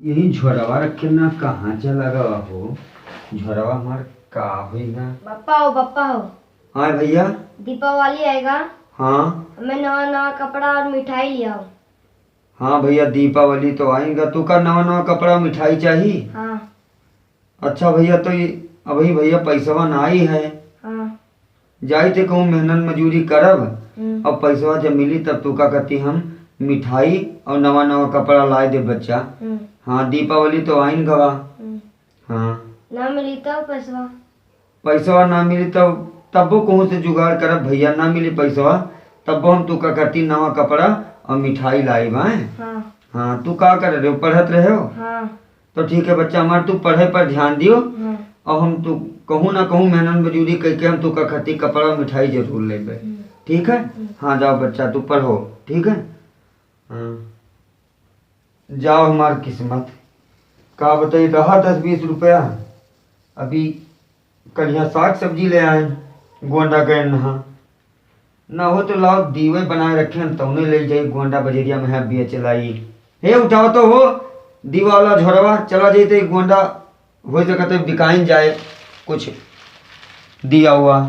यही झोरवा रखे ना कहाँ चला गवा हो। झोरवा हमार का होइगा। बप्पा हो। हाँ भैया। दीपावली आएगा। हाँ। हमें नवा नवा कपड़ा और मिठाई ले आओ। हाँ भैया दीपावली तो आएगा, तू का नवा नवा कपड़ा मिठाई चाहिए। हाँ। अच्छा भैया तो अभी भैया पैसवा ना आई है। हाँ। जाई थे कहूँ मेहनत मजूरी करब और हम्म। पैसवा जब मिली तब तू का कहती हम मिठाई और नवा नवा कपड़ा लाए दे बच्चा। हाँ दीपावली तो आइन गवा। हाँ ना मिली तो पैसवा ना मिली तब्बो कहूँ से जुगाड़ करब भैया। ना मिली पैसवा तब्बो हम तू का कहती नवा कपड़ा और मिठाई लाई बाए। हाँ। हाँ तू का कर रहे हो, पढ़त रहे हो। हाँ। तो ठीक है बच्चा हमार, तू पढ़े पर ध्यान दियो। हाँ। और हम तू कहूँ ना कहूँ मेहनत मजूरी करके हम तू का कहती कपड़ा और मिठाई जरूर लेबे। ठीक है। हाँ जाओ बच्चा तू पढ़ो। ठीक है। हाँ जाओ हमार किस्मत का बताई रहा 10-20 रुपया। अभी कल यहाँ साग सब्जी ले आए गोंडा गए नहा ना हो तो लाओ दीवे बनाए रखे हैं तौने ले जाई गोंडा बजरिया में है बिया चलाई। हे उठाओ तो हो दीवा वाला झोरवा चला जाते गोंडा हो सकते बिकाइन जाए कुछ दिया हुआ।